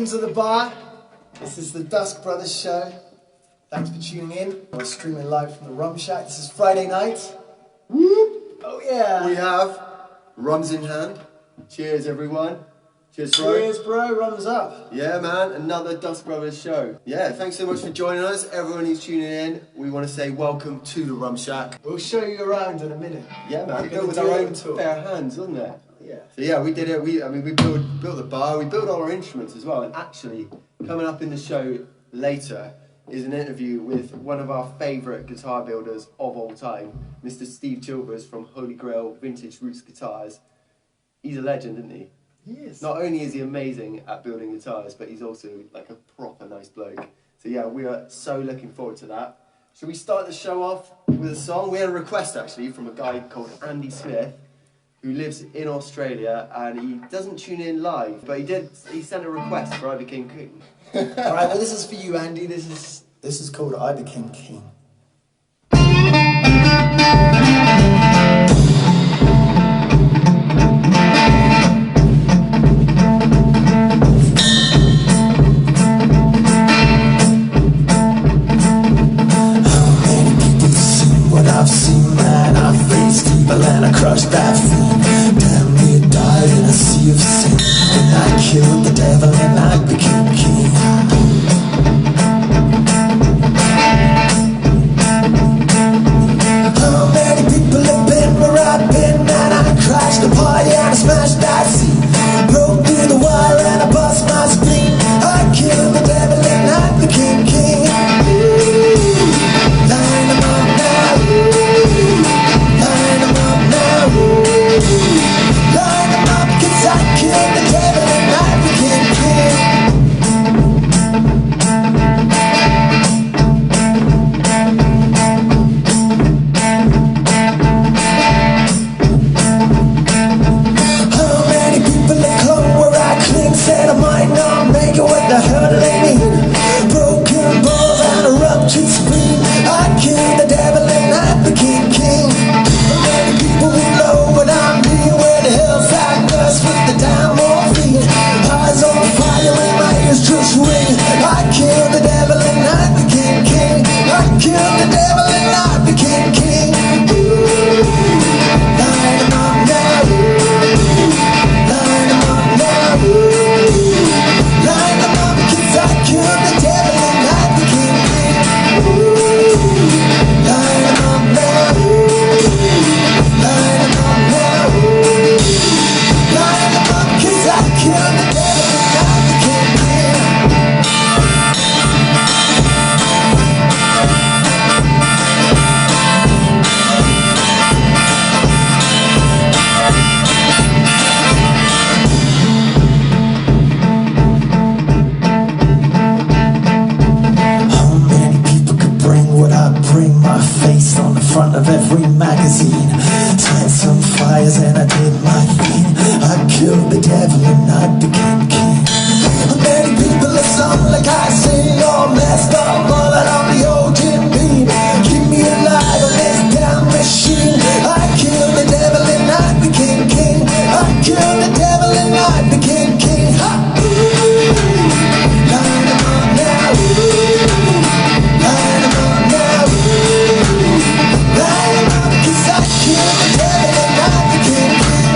to the bar. This is the Dusk Brothers show. Thanks for tuning in. We're streaming live from the Rum Shack. This is Friday night. Woo! Oh yeah! We have rums in hand. Cheers, everyone. Cheers, bro. Cheers, bro. Rum's up. Yeah, man. Another Dusk Brothers show. Yeah, thanks so much for joining us. Everyone who's tuning in, we want to say welcome to the Rum Shack. We'll show you around in a minute. Yeah, man. We We're built with our own bare hands, wasn't it? Yeah. So yeah, we did it. We built the bar. We built all our instruments as well. And actually, coming up in the show later is an interview with one of our favourite guitar builders of all time, Mr. Steve Chilvers from Grail Vintage Roots Guitars. He's a legend, isn't he? He is. Not only is he amazing at building guitars, but he's also like a proper nice bloke. So yeah, we are so looking forward to that. Should we start the show off with a song? We had a request actually from a guy called Andy Smith, who lives in Australia, and he doesn't tune in live, but he sent a request for I Became King. Alright, well this is for you, Andy. This is called I Became King. I've seen man, I've faced evil and I crushed that fiend. Damn me, died in a sea of sin. And I killed the devil and I became king. How many people have been where I've been? Man, I crashed the party and I smashed that scene. Broke through the wire and I bust my spleen. I killed the devil and I became king. Line them up now. Line them up now. Line them up, 'cause I killed the devil and I became king. How many people have come where I cling? Said I might not make it, what the hell do they mean? Broken balls and a ruptured spleen. I killed the devil and I became king. Many people will know what I mean. Where the hell's that nurse with the damn morphine? Eyes on fire and my ears just ring. I killed the devil and I became king. I killed the devil and I became king. Line them up now. Line them up now. Line them up, 'cause I killed the devil and I became king. Line them up now. Line them up now. Line them up, 'cause I killed the devil and I became king. How many people could bring what I bring? My face on the front of every magazine. Set some fires and I did my thing. I killed the devil and I became king. Many people have sung like I sing, all messed up, bullet on the old Jim Beam. Keep me alive on this damn machine. I killed the devil and I became king. I killed the devil and I became king. Ha! Line them up now. Line them up now. Line them up, 'cause I killed the devil and I became king.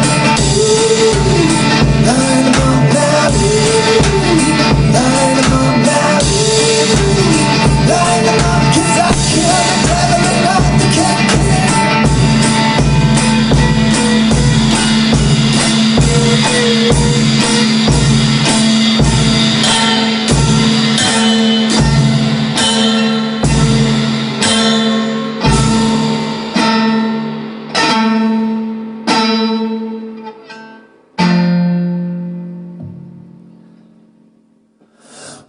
Line them up now. Line them up now. Line them up, 'cause I killed the devil and I became king.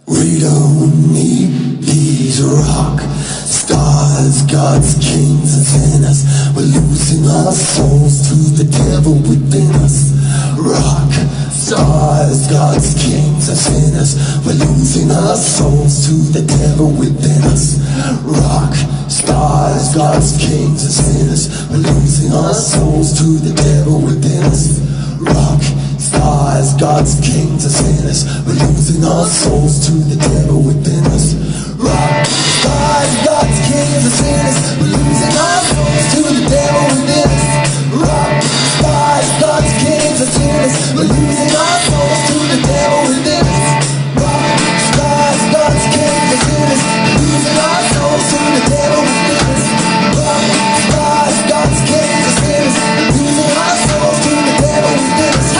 We don't need these rock stars, gods, kings and sinners. We're losing our souls to the devil within us. Rock stars, gods, kings and sinners. We're losing our souls to the devil within us. Rock stars, gods, kings and sinners. We're losing our souls to the devil within us. Rock stars, gods, kings, and sinners. We're losing our souls to the devil within us. Rock stars, gods, kings, and sinners. We're losing our souls to the devil within us. Rock stars, gods, kings, and sinners. We're losing our souls to the devil within us. Rock stars, gods, kings, and sinners. We're losing our souls to the devil within us. Rock stars, gods, kings, and sinners. We're losing our souls to the devil within us.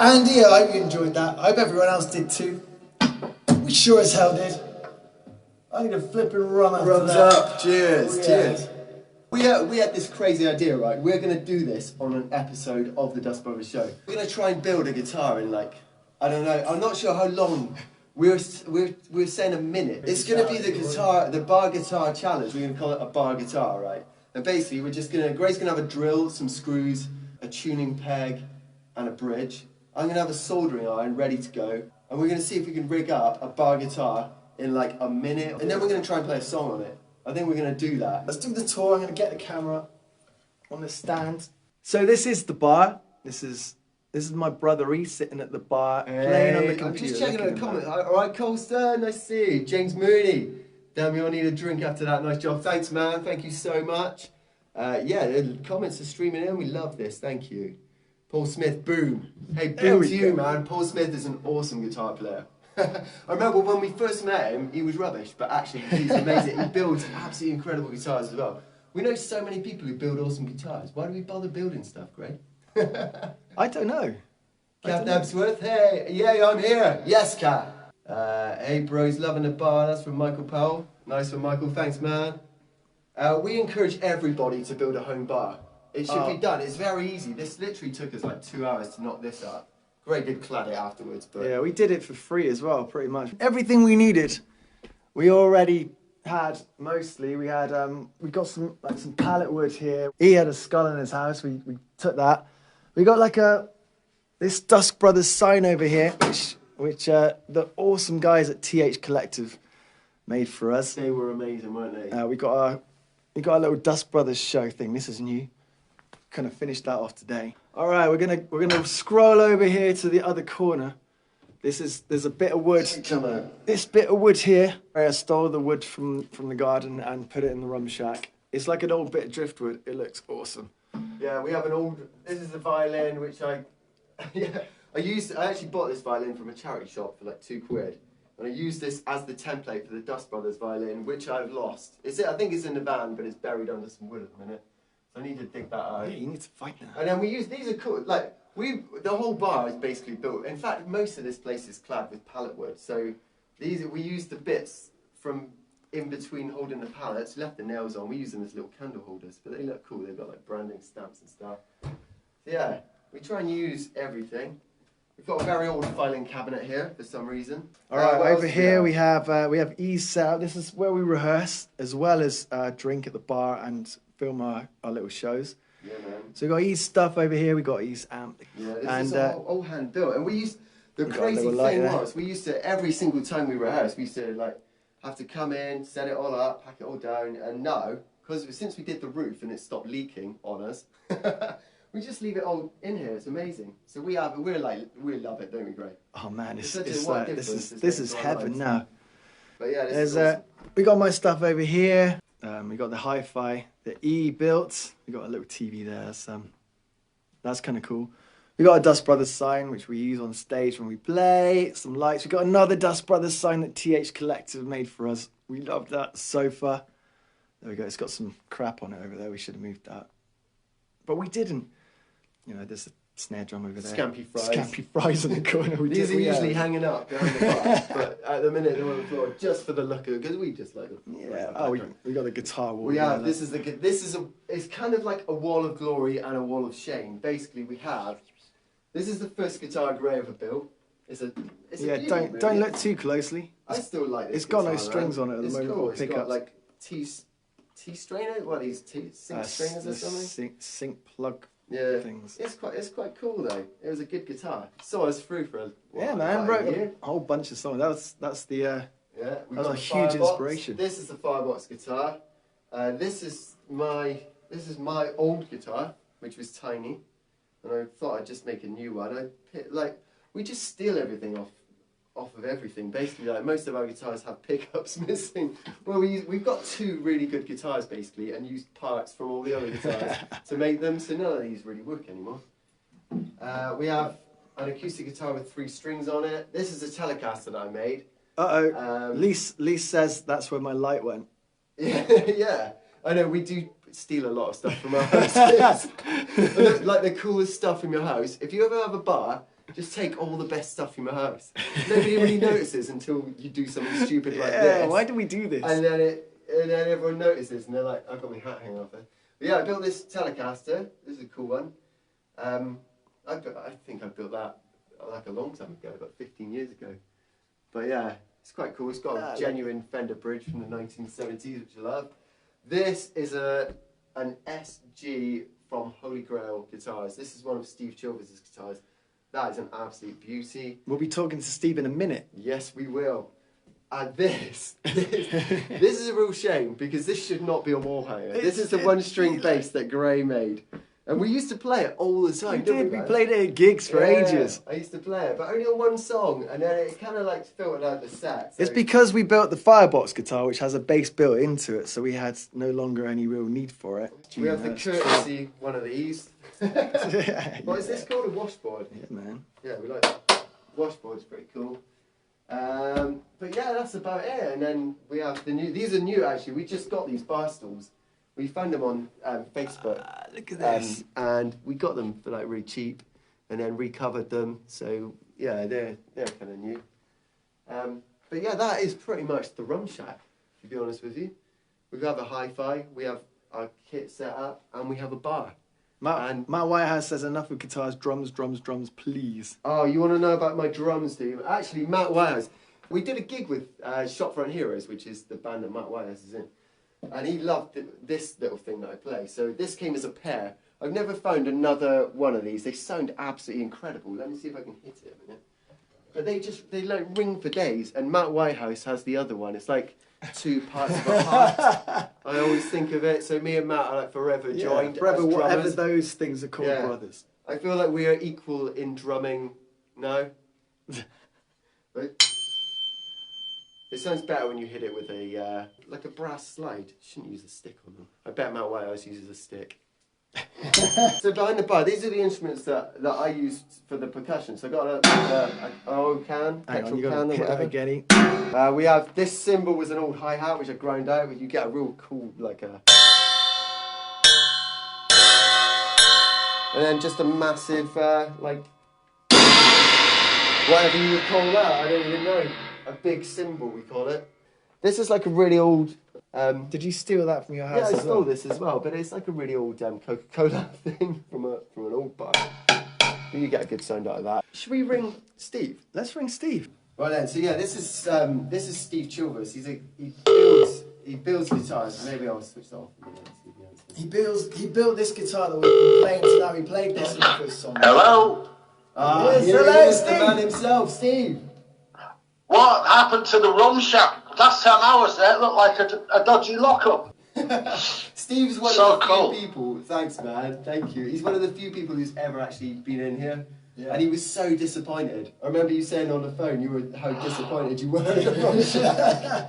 Andy, I hope you enjoyed that. I hope everyone else did too. We sure as hell did. I need a flipping rum after Rums that. up. Cheers. Oh, yeah. Cheers. We had this crazy idea, right? We're going to do this on an episode of the Dusk Brothers show. We're going to try and build a guitar in like, I don't know, I'm not sure how long. We're saying a minute. It's going to be the bar guitar challenge. We're going to call it a bar guitar, right? And basically we're just going to, Grace's going to have a drill, some screws, a tuning peg, and a bridge. I'm going to have a soldering iron ready to go. And we're going to see if we can rig up a bar guitar in like a minute. And then we're going to try and play a song on it. I think we're going to do that. Let's do the tour. I'm going to get the camera on the stand. So this is the bar. This is my brother. He's sitting at the bar playing on the computer. I'm just checking out the comments. All right, Colster, nice to see you. James Mooney. Damn, you'll need a drink after that. Nice job. Thanks, man. Thank you so much. Yeah, the comments are streaming in. We love this. Thank you. Paul Smith, boom. Hey, boom to you, man. Paul Smith is an awesome guitar player. I remember when we first met him, he was rubbish, but actually he's amazing. He builds absolutely incredible guitars as well. We know so many people who build awesome guitars. Why do we bother building stuff, Greg? I don't know. Captain Absworth, hey, yeah, I'm here. Yes, Cat. Hey, bros, loving the bar. That's from Michael Powell. Nice one, Michael. Thanks, man. We encourage everybody to build a home bar. It should be done. It's very easy. This literally took us like 2 hours to knock this up. Greg did clad it afterwards, but yeah, we did it for free as well, pretty much. Everything we needed, we already had. Mostly, we got some pallet wood here. He had a skull in his house. We took that. We got like this Dusk Brothers sign over here, which the awesome guys at TH Collective made for us. They were amazing, weren't they? We got a little Dusk Brothers show thing. This is new. Kind of finished that off today. All right, we're gonna scroll over here to the other corner. There's a bit of wood. Come on. This bit of wood here. I stole the wood from the garden and put it in the Rum Shack. It's like an old bit of driftwood. It looks awesome. Yeah, we have an old. This is a violin which I actually bought this violin from a charity shop for like £2, and I used this as the template for the Dusk Brothers violin, which I've lost. I think it's in the van, but it's buried under some wood at the minute. I need to dig that out. Yeah, you need to find that. And then these are cool, like, the whole bar is basically built, in fact, most of this place is clad with pallet wood, so we used the bits from in between holding the pallets, left the nails on, we use them as little candle holders, but they look cool, they've got like branding stamps and stuff. So yeah, we try and use everything. We've got a very old filing cabinet here, for some reason. Alright, over here we have E's set up. This is where we rehearse, as well as drink at the bar and film our little shows. Yeah, man. So we got E's stuff over here. We got E's amp. Yeah, this is all hand built. And the crazy thing was, we used to, every single time we rehearsed, we used to like have to come in, set it all up, pack it all down. And now, because since we did the roof and it stopped leaking on us, we just leave it all in here. It's amazing. So we love it, don't we, Greg? Oh man, this is this heaven now. But yeah, this is awesome. We got my stuff over here. We got the hi-fi that E built. We got a little TV there. That's kind of cool. We got a Dusk Brothers sign, which we use on stage when we play. Some lights. We got another Dusk Brothers sign that TH Collective made for us. We love that sofa. There we go. It's got some crap on it over there. We should have moved that. But we didn't. You know, there's a snare drum over there. Scampy fries. Scampy fries in the corner. These are usually hanging up behind the bar, but at the minute they're on the floor just for the look of it, because we just like them. Yeah. Oh, we got the guitar wall. We have. It's kind of like a wall of glory and a wall of shame. Basically, we have. This is the first guitar Grail ever built. It's a don't look too closely. I still like this. It's got guitar, no strings on it at the moment. Cool. Or It's pickups. got like T strainer. What are these sync strainers or something? Sync plug. Yeah, things. It's quite cool though. It was a good guitar. Saw us through for man. Wrote a whole bunch of songs. That's the that was a huge inspiration. This is the Firebox guitar. This is my old guitar, which was tiny, and I thought I'd just make a new one. We just steal everything off of everything. Basically, like most of our guitars have pickups missing. Well, we've got two really good guitars basically, and used parts from all the other guitars to make them. So none of these really work anymore. We have an acoustic guitar with 3 strings on it. This is a Telecaster that I made. Lee says that's where my light went. Yeah. I know, we do steal a lot of stuff from our houses. Like the coolest stuff from your house. If you ever have a bar, just take all the best stuff from your house. Nobody really notices until you do something stupid like this. Why do we do this? And then everyone notices, and they're like, "I've got my hat hanging off there." But yeah, I built this Telecaster. This is a cool one. I think I built that like a long time ago, about 15 years ago. But yeah, it's quite cool. It's got a genuine Fender bridge from the 1970s, which I love. This is an SG from Holy Grail Guitars. This is one of Steve Chilvers' guitars. That is an absolute beauty. We'll be talking to Steve in a minute. Yes, we will. And this is a real shame, because this should not be a wall hanger. This is the one-string bass that Gray made. And we used to play it all the time, didn't we? We played it at gigs for ages. I used to play it, but only on one song, and then it kind of like filtered out the set. So. It's because we built the Firebox guitar, which has a bass built into it, so we had no longer any real need for it. We have the courtesy one of these. What is this called? A washboard? Yeah, man. Yeah, we like that. Washboard's pretty cool. But yeah, that's about it. And then we have the new. These are new actually. We just got these bar stools. We found them on Facebook. Look at this. And we got them for like really cheap, and then recovered them. So yeah, they're kind of new. But yeah, that is pretty much the Rum Shack. To be honest with you, we have a hi-fi. We have our kit set up, and we have a bar. Matt Whitehouse says enough with guitars, drums, please. Oh, you want to know about my drums, do you? Actually, Matt Whitehouse. We did a gig with Shopfront Heroes, which is the band that Matt Whitehouse is in. And he loved this little thing that I play. So this came as a pair. I've never found another one of these. They sound absolutely incredible. Let me see if I can hit it a minute. But they like ring for days. And Matt Whitehouse has the other one. It's like 2 parts of a heart. I always think of it. So me and Matt are like forever joined. Forever, as whatever drummers. those things are called, brothers. I feel like we are equal in drumming now. But it sounds better when you hit it with a like a brass slide. You shouldn't use a stick on them. I bet Matt Whitehouse uses a stick. So behind the bar, these are the instruments that I used for the percussion. So I got a oil can, petrol can, or whatever. We have this cymbal was an old hi-hat which I ground out. You get a real cool like a, and then just a massive like whatever you would call that. I don't even know. A big cymbal we call it. This is like a really old. Did you steal that from your house? Yeah, I stole this as well, but it's like a really old Coca-Cola thing from an old bar. But you get a good sound out of that. Should we ring Steve? Let's ring Steve. Right then, so yeah, this is Steve Chilvers. He builds guitars. Maybe I'll switch that off. He built this guitar that we've been playing to now. He played this in the first song. Hello? Yes, hello, Steve. The man himself, Steve. What happened to the Rum Shack? Last time I was there, it looked like a dodgy lockup. Steve's one of the few people. Thanks, man. Thank you. He's one of the few people who's ever actually been in here. Yeah. And he was so disappointed. I remember you saying on the phone how disappointed you were at the Rum Shack.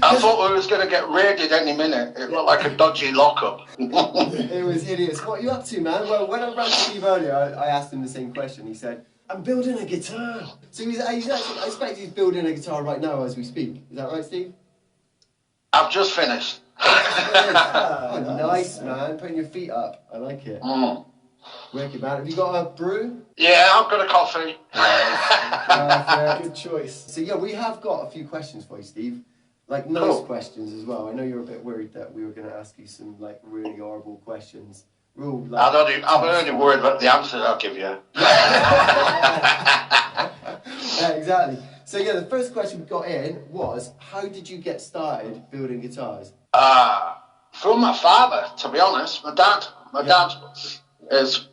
I thought we was going to get raided any minute. It looked like a dodgy lockup. It was hideous. What are you up to, man? Well, when I ran Steve earlier, I asked him the same question. He said, I'm building a guitar. So he's actually, I expect he's building a guitar right now as we speak. Is that right, Steve? I've just finished. Oh, nice, man. Putting your feet up. I like it. Wicked, man. Have you got a brew? Yeah, I've got a coffee. Good choice. So, yeah, we have got a few questions for you, Steve. Like, nice questions as well. I know you're a bit worried that we were going to ask you some, like, really horrible questions. Real, like, I'm only worried about the answer I'll give you. Yeah, exactly. So, yeah, the first question we got in was, how did you get started building guitars? From my father, to be honest. My dad has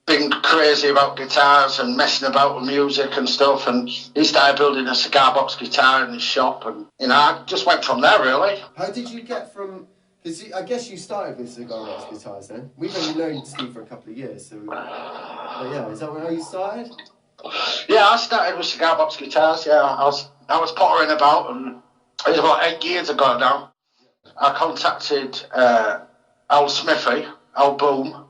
been crazy about guitars and messing about with music and stuff, and he started building a cigar box guitar in his shop, and, you know, I just went from there, really. How did you get from... Because I guess you started with cigar box guitars then. We've only known Steve for a couple of years, so... But yeah, is that how you started? Yeah, I started with cigar box guitars, yeah. I was pottering about, and it was about 8 years ago now. I contacted Al Smithy, Al Boom,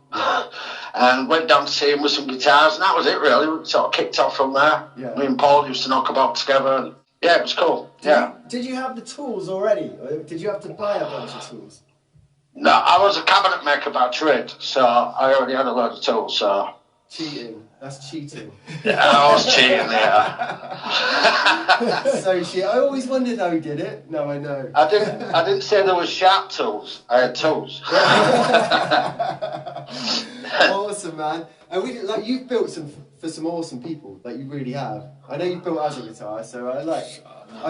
and went down to see him with some guitars, and that was it, really. We sort of kicked off from there. Yeah. Me and Paul used to knock about together, and yeah, it was cool. Did you have the tools already, or did you have to buy a bunch of tools? No, I was a cabinet maker by trade, so I already had a load of tools, so... Cheating. That's cheating. Yeah, I was cheating, yeah. So I always wondered how he did it. No, I know. I didn't say there was sharp tools. I had tools. Awesome, man. And you've built for some awesome people. Like, you really have. I know you've built us a guitar, so I'm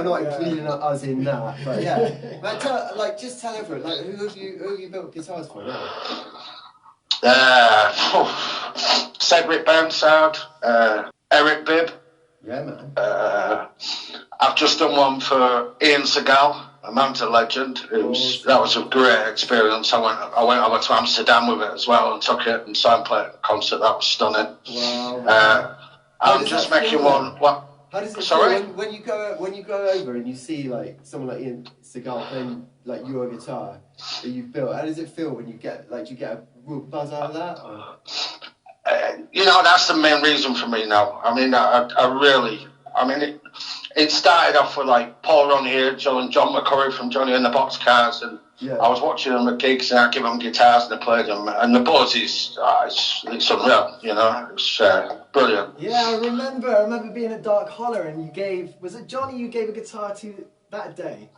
not including us in that. But yeah, man, just tell everyone. Like, who have you built guitars for? Now? Cedric Burnside, Eric Bibb. Yeah, man. I've just done one for Ian Segal, a man's a legend. That was a great experience. I went over to Amsterdam with it as well and took it and saw him play at a concert. That was stunning. Wow. I'm just making one. What? How does it Sorry? feel when you go over and you see like someone like Ian Segal playing like your guitar that you've built? How does it feel when you get do you get a real buzz out of that? Or? You know, that's the main reason for me now. I mean, it started off with like Paul Ronnier and John McCurry from Johnny and the Boxcars, and I was watching them at gigs and I give them guitars and they played them, and the buzz is it's unreal. You know, it's brilliant. Yeah, I remember being at Holler and was it Johnny you gave a guitar to that day?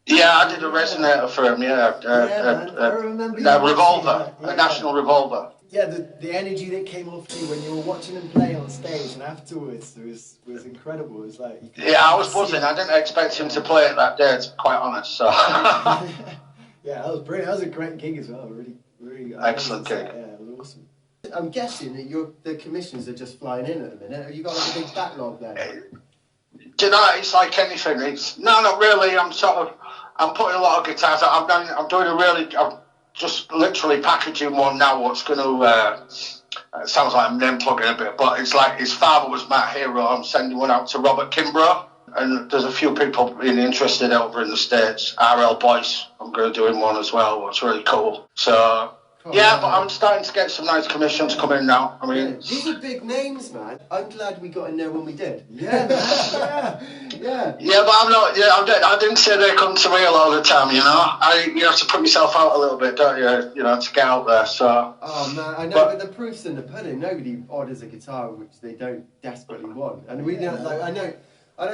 Yeah, I did a resonator for him. I remember a revolver, a National Revolver. Yeah, the energy that came off you when you were watching him play on stage and afterwards was incredible. It was like I was buzzing. I didn't expect him to play it that day, to be quite honest. So yeah, that was brilliant. That was a great gig as well. Really excellent gig. Yeah, it was awesome. I'm guessing that the commissions are just flying in at the minute. Have you got like a big backlog there? Do you know, it's like anything. No, not really. I'm putting a lot of guitars out. I'm just literally packaging one now. What's going to it sounds like I'm name plugging a bit, but it's like his father was Matt Hero. I'm sending one out to Robert Kimbrough, and there's a few people being interested over in the States. RL Boyce, I'm going to do him one as well. What's really cool. So. Yeah, but I'm starting to get some nice commissions coming now. I mean, these are big names, man. I'm glad we got in there when we did. Yeah, man. Yeah. Yeah, but I'm not. Yeah, I didn't say they come to me a lot of the time. You know, you have to put yourself out a little bit, don't you? You know, to get out there. So. Oh man, I know, but the proof's in the pudding. Nobody orders a guitar which they don't desperately want, and we know. Like I know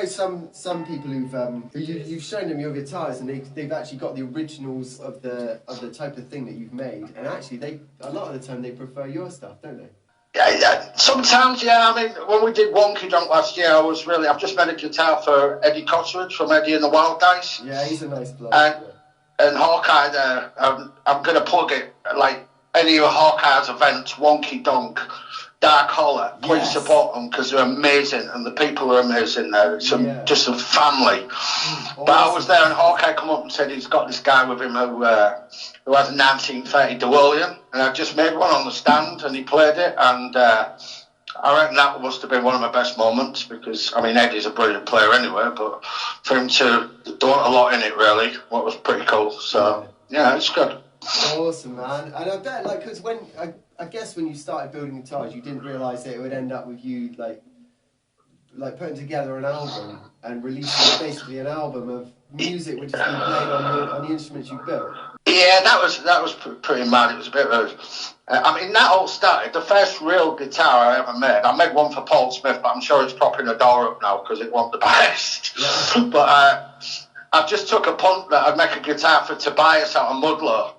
some people you've shown them your guitars and they've actually got the originals of the type of thing that you've made, and actually a lot of the time they prefer your stuff, don't they? Yeah. Sometimes, yeah. I mean, when we did Wonky Donk last year, I've just made a guitar for Eddie Cotteridge from Eddie and the Wild Dice. Yeah, he's a nice bloke. And Hawkeye there, I'm going to plug it like any of Hawkeye's events, Wonky Donk, Dark Holler, please support them because they're amazing and the people are amazing there. It's just a family. But I was there and Hawkeye come up and said he's got this guy with him who has a 1930 DeWollian, and I just made one on the stand and he played it, and I reckon that must have been one of my best moments because, I mean, Eddie's a brilliant player anyway, but for him to do a lot in it, really, what was pretty cool. So, yeah, it's good. Awesome, man. And I bet, like, because when, I guess when you started building guitars, you didn't realise that it would end up with you, like putting together an album and releasing basically an album of music which has been played on the instruments you built. Yeah, that was pretty mad. It was a bit of I mean, that all started, the first real guitar I ever made. I made one for Paul Smith, but I'm sure it's propping the door up now because it wasn't the best. Yeah. But I just took a punt that I'd make a guitar for Tobias out of Mudlow,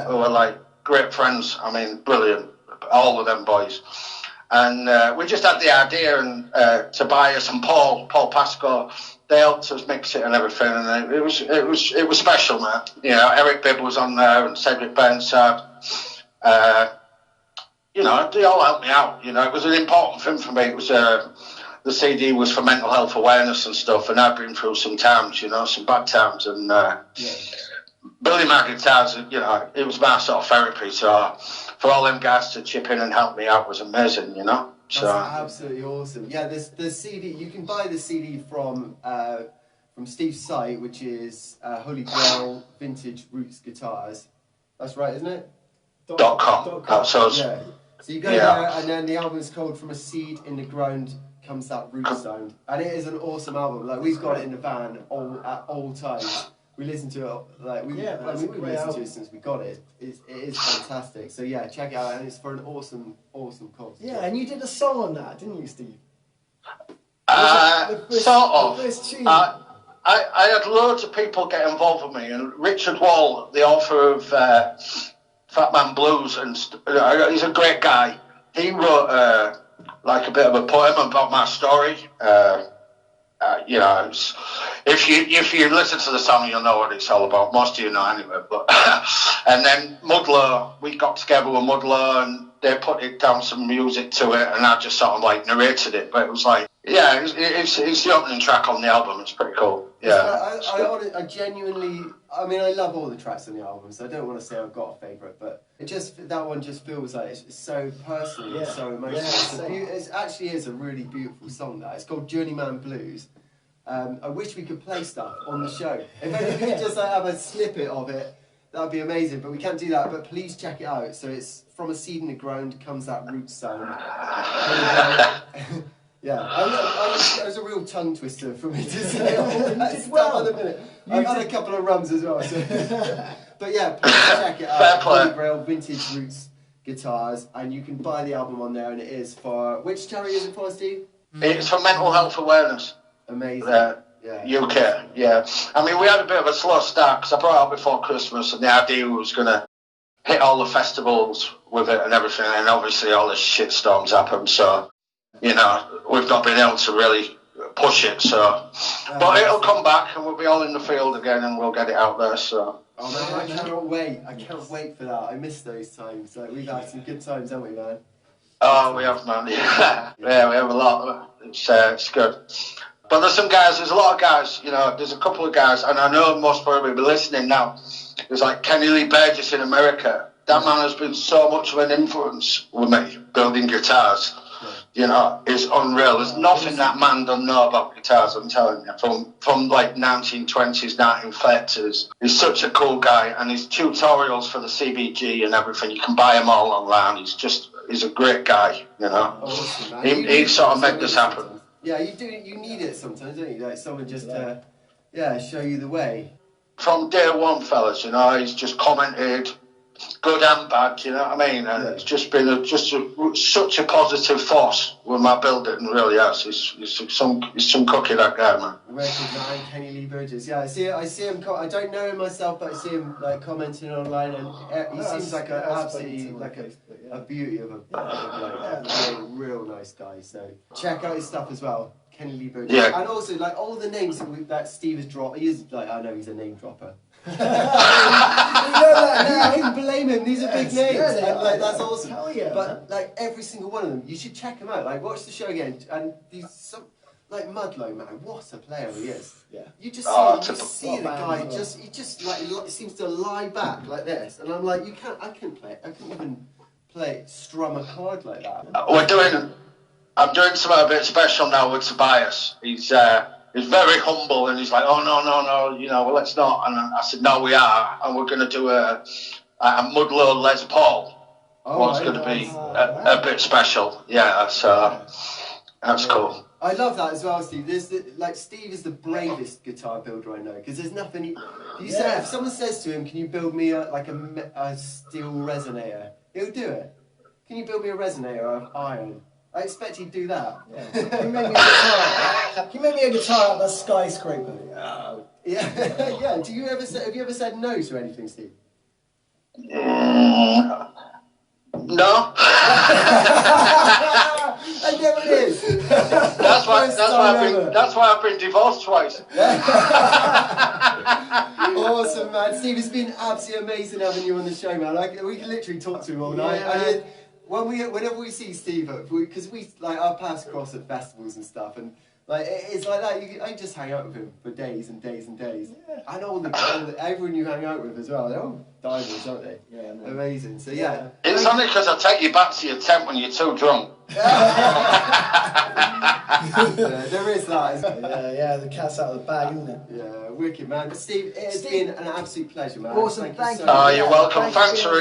who were like great friends. I mean, brilliant, all of them boys. And we just had the idea, and Tobias and Paul Pascoe, they helped us mix it and everything, and it was special, man. You know, Eric Bibb was on there and Cedric Burnside. You know, they all helped me out. You know, it was an important thing for me. It was the CD was for mental health awareness and stuff, and I've been through some times, you know, some bad times, and building my guitars, you know, it was my sort of therapy. So for all them guys to chip in and help me out was amazing, you know. So that's absolutely awesome. Yeah, the CD, you can buy the CD from Steve's site, which is Holy Grail Vintage Roots Guitars. That's right, isn't it? .com. So you go there, and then the album is called From a Seed in the Ground Comes That Root Sound, and it is an awesome album. Like, we've got it in the van at all times. We listen to it, like, we've listened to it since we got it. It is fantastic. So yeah, check it out, and it's for an awesome cause. Yeah, and you did a song on that, didn't you, Steve? Sort of. I had loads of people get involved with me, and Richard Wall, the author of Fat Man Blues, and he's a great guy. He wrote like a bit of a poem about my story. You know, if you listen to the song, you'll know what it's all about. Most of you know anyway. But and then Mudlow, we got together with Mudlow, and they put it down some music to it, and I just sort of like narrated it. But it was like, yeah, it's the opening track on the album. It's pretty cool. Yeah. I genuinely, I mean, I love all the tracks on the album, so I don't want to say I've got a favourite, but that one just feels like it's so personal, it's so emotional. It actually is a really beautiful song. That it's called Journeyman Blues. I wish we could play stuff on the show. If only we could just have a snippet of it, that would be amazing. But we can't do that. But please check it out. So it's From a Seed in the Ground Comes That Root Sound. Yeah, it was a real tongue twister for me to say all that stuff in a minute. I've had a couple of rums as well. So. But yeah, please check it out. Holy Grail Vintage Roots Guitars, and you can buy the album on there, and it is for, which charity is it for, Steve? It's for mental health awareness. Amazing. UK, yeah. I mean, we had a bit of a slow start because I brought it out before Christmas, and the idea was going to hit all the festivals with it and everything, and obviously all the shitstorms happened, so, you know, we've not been able to really push it, so. But it'll come back, and we'll be all in the field again, and we'll get it out there, so. Oh man, I cannot wait. I can't wait for that. I miss those times. Like, we've had some good times, haven't we, man? Oh, we have, man. Yeah, we have a lot. It's good. But there's a lot of guys, you know, there's a couple of guys, and I know most probably be listening now. There's like Kenny Lee Burgess in America. That man has been so much of an influence with me, building guitars. You know, it's unreal. There's nothing that man doesn't know about guitars, I'm telling you. From like 1920s, 1930s. He's such a cool guy, and his tutorials for the CBG and everything, you can buy them all online. He's a great guy, you know. Awesome, he sort of made this happen. Yeah, you do. You need it sometimes, don't you? Like someone just to, show you the way. From day one, fellas, you know, he's just commented, good and bad, you know what I mean? And it's just been such a positive force with my building, really has. He's some cookie, that guy, man. Record man, Kenny Lee Burgess. Yeah, I see him. I don't know him myself, but I see him like commenting online, and he seems like absolutely like a beauty of a real nice guy. So check out his stuff as well, Kenny Lee Burgess. Yeah. And also like all the names that Steve has dropped. He is like, I know he's a name dropper. You can blame him. These are big names, and like that's awesome. Hell yeah, but like every single one of them, you should check them out. Like watch the show again, and like Mudlow, man, what a player he is. Yeah, you just see the guy he just like seems to lie back like this, and I'm like, I couldn't play it. I couldn't even strum a chord like that. We're doing I'm doing something a bit special now with Tobias. He's very humble, and he's like, oh, no, you know, well, let's not. And I said, no, we are, and we're going to do a Mudlow Les Paul. One's going to be a bit special. Yeah, so that's cool. I love that as well, Steve. Steve is the bravest guitar builder I know, because there's nothing. Say, if someone says to him, "Can you build me a steel resonator?" He'll do it. Can you build me a resonator of iron? I expect he'd do that. Yeah. Can you make me a guitar? Can you make me a guitar out of a skyscraper? Yeah. Yeah. Have you ever said no to anything, Steve? No. I never is. That's why I've been divorced twice. Awesome, man. Steve, it's been absolutely amazing having you on the show, man. We can literally talk to him all night. Yeah. Whenever we see Steve, because we our paths cross at festivals and stuff, and it's like that. I just hang out with him for days and days and days. Yeah. And everyone you hang out with as well, they're all divers, aren't they? Yeah, no. Amazing. So yeah. It's only because I take you back to your tent when you're too drunk. Yeah, there is that. Yeah, the cat's out of the bag, isn't it? Yeah, wicked, man. But Steve, it's been an absolute pleasure, man. Awesome, thank you. So You're welcome. Thanks for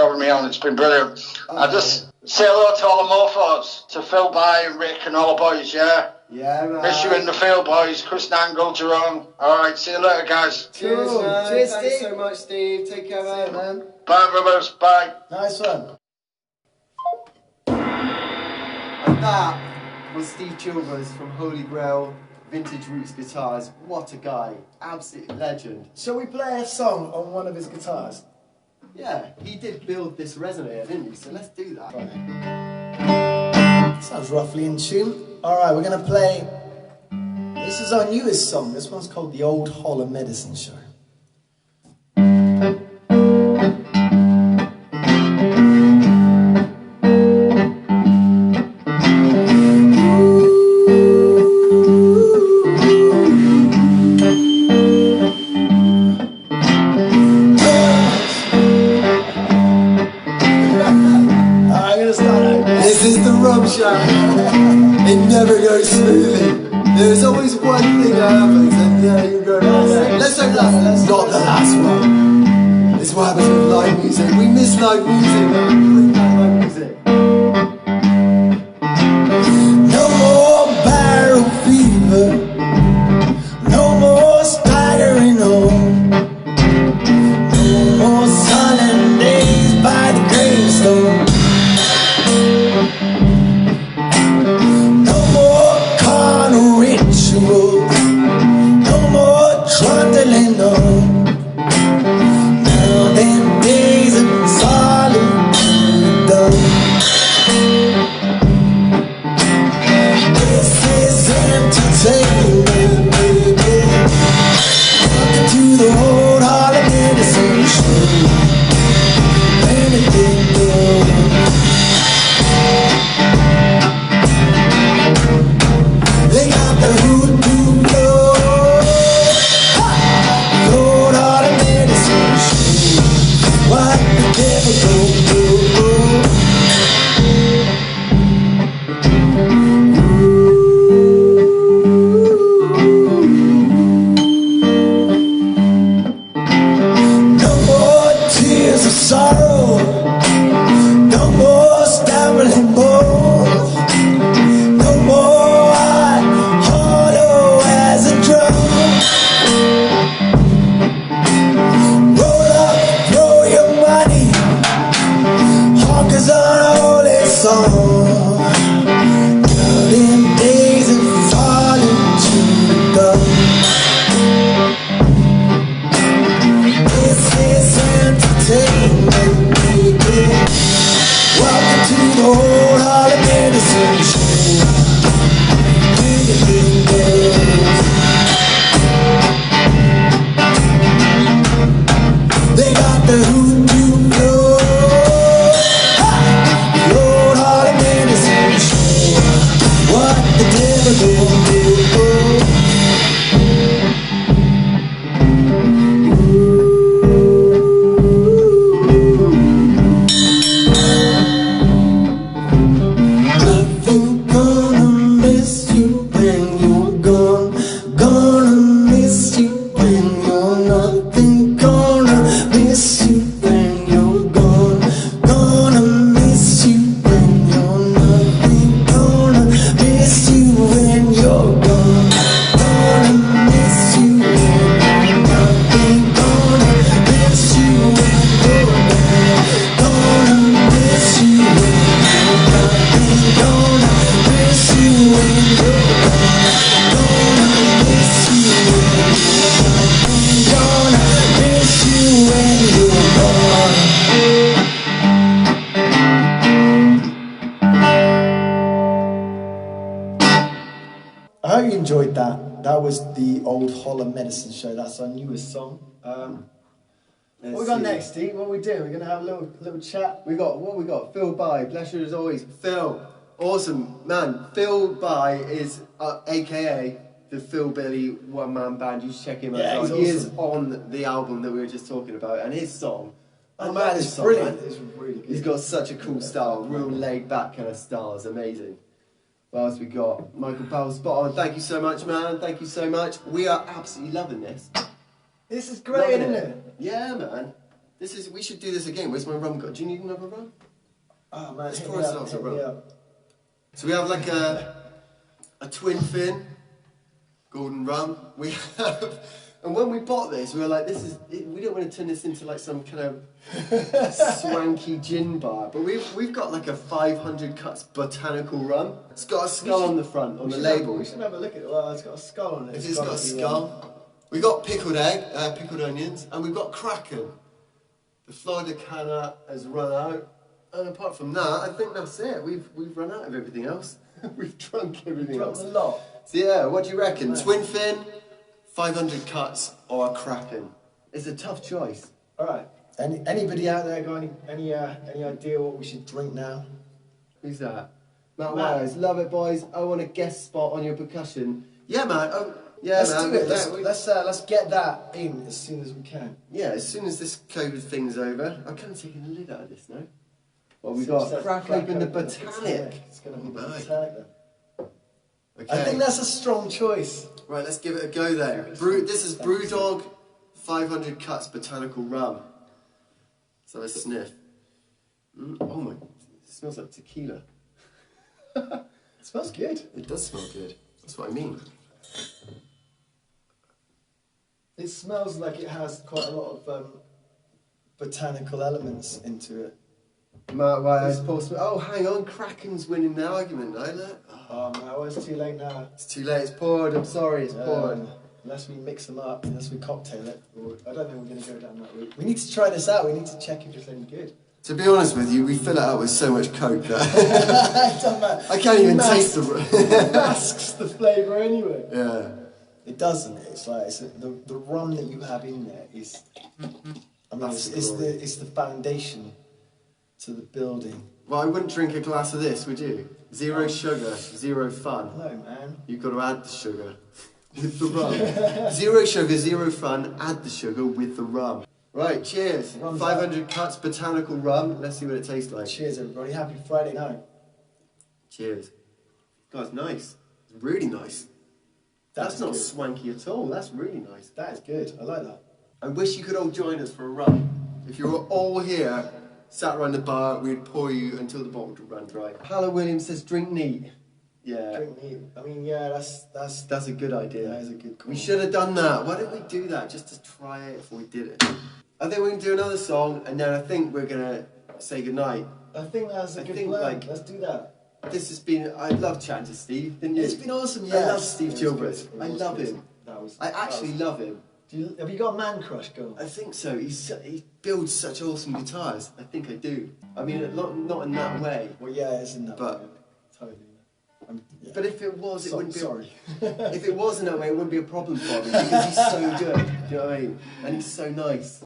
having me on. It's been brilliant. I just say hello to all the mofos, to Phil By and Rick and all the boys. Yeah. Yeah, man. Miss you in the field, boys. Chris Nangle, Jerome. All right, see you later, guys. Cheers, man. Cheers, Thanks Steve. so much, Steve. Take care, man. Bye, brothers. Bye. Nice one. And that was Steve Chilvers from Holy Grail Vintage Roots Guitars. What a guy. Absolute legend. Shall we play a song on one of his guitars? Yeah, he did build this resonator, didn't he? So let's do that. Sounds roughly in tune. Alright, we're going to play... This is our newest song. This one's called The Old Holler Medicine Show. This is the Rum Shack. It never goes smoothly. There's always one thing that happens, and you go, let's hope that's not the last one. It's what happens with live music. We miss live music, man. Bring back live music. No more barrel fever, no more staggering home, no more solemn days by the gravestone, no more carnal rituals, no more trundling on. Now them days of solitude done. This is entertainment, baby. Welcome to the old Holler Medicine Show. Anything goes. They got the hoodoo blow. The old Holler Medicine Show. What the devil don't do. No more tears of sorrow, no more stumbling bones, no more heart hollow as a drum. Roll up, throw your money, hawkers on a holy song. Now them days of falling to dust. This is entertainment, baby. Welcome to the old Holler Medicine Show. Anything goes. They got the hoodoo blow. The old Holler Medicine Show. What the devil gonna do? Nothing that was the old Holler Medicine Show. That's our newest song. What we got next, Steve? What are we doing? We're gonna have a little chat. We got Phil By, bless you as always. Phil, awesome man. Phil By is AKA the Phil Billy one man band. You should check him out. Yeah, he's He awesome. is on the album that we were just talking about, and his song. Oh man, it's brilliant. It's really good. He's got such a cool style, real laid back kind of style. It's amazing. What else we got? Michael Powell, spot on. Thank you so much, man. Thank you so much. We are absolutely loving this. This is great, isn't it? Yeah, man. We should do this again. Where's my rum got? Do you need another rum? Oh man, Let's pour ourselves a rum. So we have like a twin fin golden rum. We have, and when we bought this, we were like, we don't want to turn this into like some kind of swanky gin bar. But we've got like a 500 cuts botanical rum. It's got a skull on the front, on the label. We should have a look at it. Well, it's got a skull on it. It's got a skull. We got pickled egg, pickled onions, and we've got Kraken. The Florida Canna has run out, and apart from that, I think that's it. We've run out of everything else. We've drunk everything else. A lot. So yeah, what do you reckon? Twin fin, 500 cuts, or a Kraken? It's a tough choice. All right. Anybody out there got any idea what we should drink now? Who's that? Matt Wise. Love it, boys. I want a guest spot on your percussion. Yeah, man. Yeah, let's man. do it. Let's get that in as soon as we can. Yeah, as soon as this COVID thing's over. I'm kind of taking the lid out of this now. Well, we got crack open the botanic. It's going to be the botanic then. Okay. I think that's a strong choice. Right, let's give it a go then. This is Brewdog 500 cuts botanical rum. Let's have a sniff. Oh my, it smells like tequila. It smells good. It does smell good. That's what I mean. It smells like it has quite a lot of botanical elements into it. Matt Wise, Paul Smith. Oh, hang on, Kraken's winning the argument, no? Look. Oh man, it's too late now. It's too late, it's poured, I'm sorry, it's poured. Unless we mix them up, unless we cocktail it. I don't think we're going to go down that route. We need to try this out, we need to check if it's any good. To be honest with you, we fill it out with so much coke that I can't even taste the It masks the flavour anyway. Yeah. It doesn't. It's like the rum that you have in there is. I mean, it's the foundation to the building. Well, I wouldn't drink a glass of this, would you? Zero sugar, zero fun. No, man. You've got to add the sugar with the rum. Zero sugar, zero fun. Add the sugar with the rum. Right, cheers. 500 cuts botanical rum. Let's see what it tastes like. Cheers, everybody. Happy Friday night. Cheers. Guys, nice. It's really nice. That's not swanky at all. That's really nice. That is good. I like that. I wish you could all join us for a rum. If you were all here, sat around the bar, we'd pour you until the bottle would run dry. Hannah Williams says, drink neat. Yeah. Drink neat. I mean, yeah, that's a good idea. That is a good call. We should have done that. Why didn't we do that just to try it if we did it? I think we can do another song, and then I think we're gonna say goodnight. I think that's a good plan. Let's do that. This has been. I love chatting to Steve. Didn't you? It's been awesome. Yeah. I love Steve Chilvers. I love him. I actually love him. Have you got a man crush, girl? I think so. He builds such awesome guitars. I think I do. I mean, not in that way. Well, yeah, it's in that way. Totally. Yeah. But if it was, it wouldn't be. Sorry. If it was in that way, it wouldn't be a problem for me because he's so good. Do you know what I mean? And he's so nice.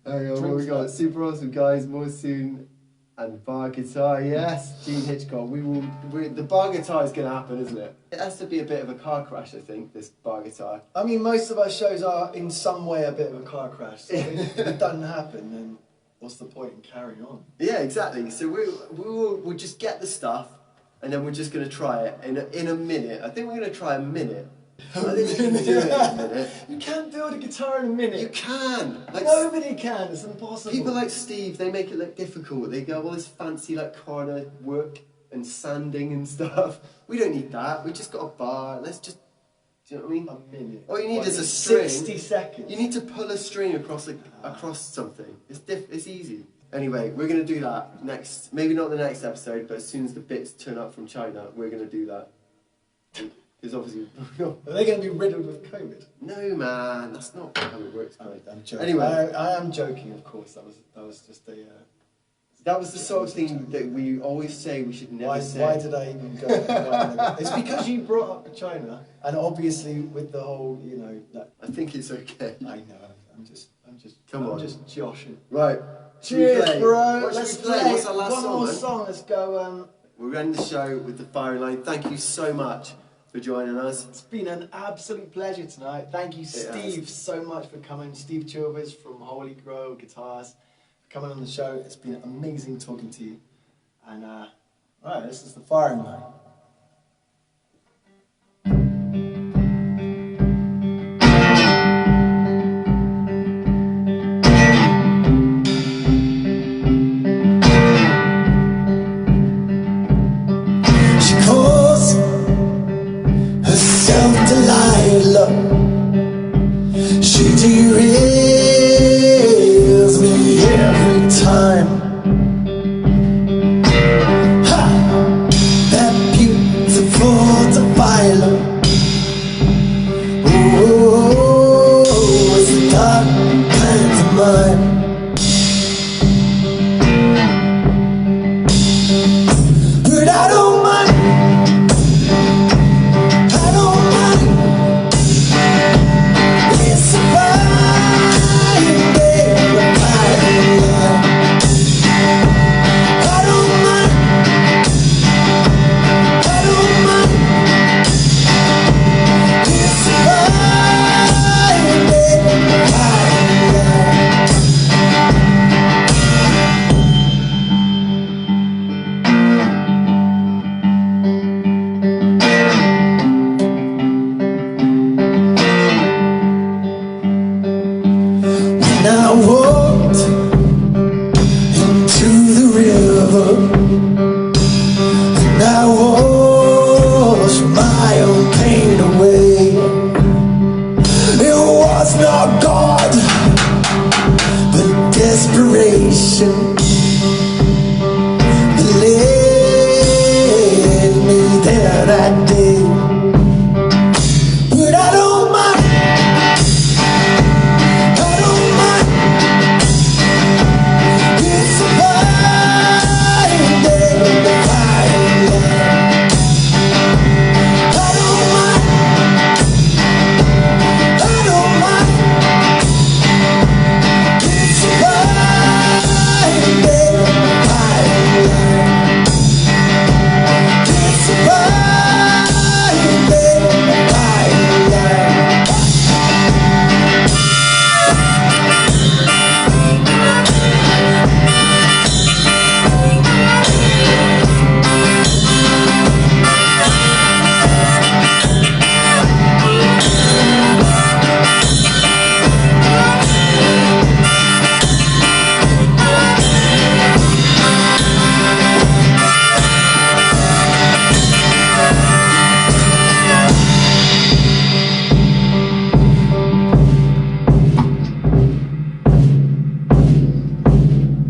Hang on, what we got? Super awesome guys. More soon. And bar guitar, yes, Gene Hitchcock. The bar guitar is going to happen, isn't it? It has to be a bit of a car crash, I think, this bar guitar. I mean, most of our shows are in some way a bit of a car crash. So if it doesn't happen, then what's the point in carrying on? Yeah, exactly. So we'll just get the stuff, and then we're just going to try it in a minute. I think we're going to try a minute. I think we can do it in a minute. You can't build a guitar in a minute. You can. Like, nobody can. It's impossible. People like Steve, they make it look difficult. They go all this fancy like corner work and sanding and stuff. We don't need that. We just got a bar. Let's just. Do you know what I mean? A minute. All you need is a string. 60 seconds. You need to pull a string across something. It's easy. Anyway, we're gonna do that next. Maybe not the next episode, but as soon as the bits turn up from China, we're gonna do that. Because obviously... Are they going to be riddled with COVID? No, man. That's not how it works, mate. I'm joking. Anyway. I am joking, of course. That was just a That was the sort of thing that we always say we should never say. Why did I even go? It's because you brought up China, and obviously with the whole, you know, that. I think it's okay. I know. I'm just joshing. Right. Cheers, bro. What Let's should we play? play What's our last one song? more Then? song. Let's go. We're ending the show with the firing line. Thank you so much for joining us. It's been an absolute pleasure tonight. Thank you, Steve, so much for coming. Steve Chilvers from Holy Grail Guitars, for coming on the show. It's been amazing talking to you. And alright, this is the firing line. She calls herself Delilah. She derails me every time. Ha! That beautiful Delilah. Oh, it's the dark plans of mine. But I don't mind. I don't mind. It's a fine day, but I don't mind. I don't mind. It's a fine day, but when I walked into the river and I washed my own pain away, it was not God but desperation that led me there that day. But I don't mind. I don't mind. It's a fine day, fine line. I don't mind. I don't mind. It's a fine day, fine line. It's a fine day, fine line.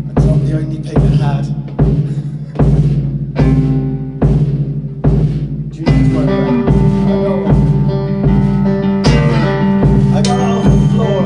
I dropped the only pick I had. Judy's my friend. I got it off the floor.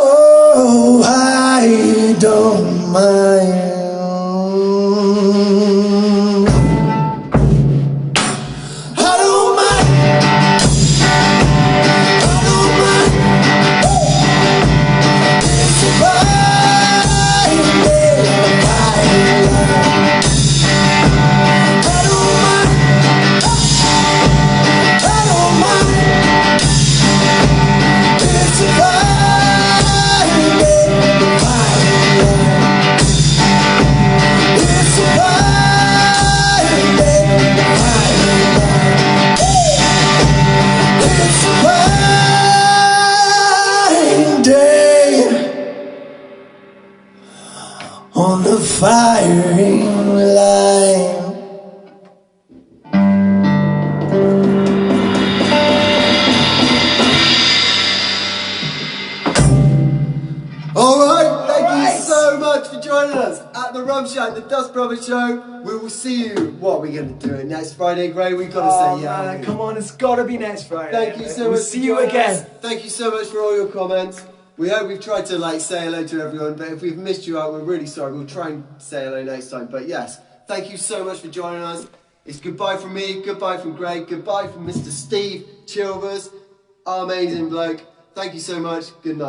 Oh, I don't mind. I don't mind. I don't mind. It's a fine day, fine line. I don't mind. I don't mind. It's a fine day, fine line. It's a fine day, fine line. It's a fine day on the firing line. Rum Shack, the Dusk Brothers show. We will see you. What are we going to do next Friday, Gray? We've got to say yeah. Man, come on, it's got to be next Friday. Thank you so much. We'll see you again. Thank you so much for all your comments. We hope we've tried to like say hello to everyone, but if we've missed you out, we're really sorry. We'll try and say hello next time. But yes, thank you so much for joining us. It's goodbye from me, goodbye from Greg, goodbye from Mr. Steve Chilvers, our amazing bloke. Thank you so much. Good night.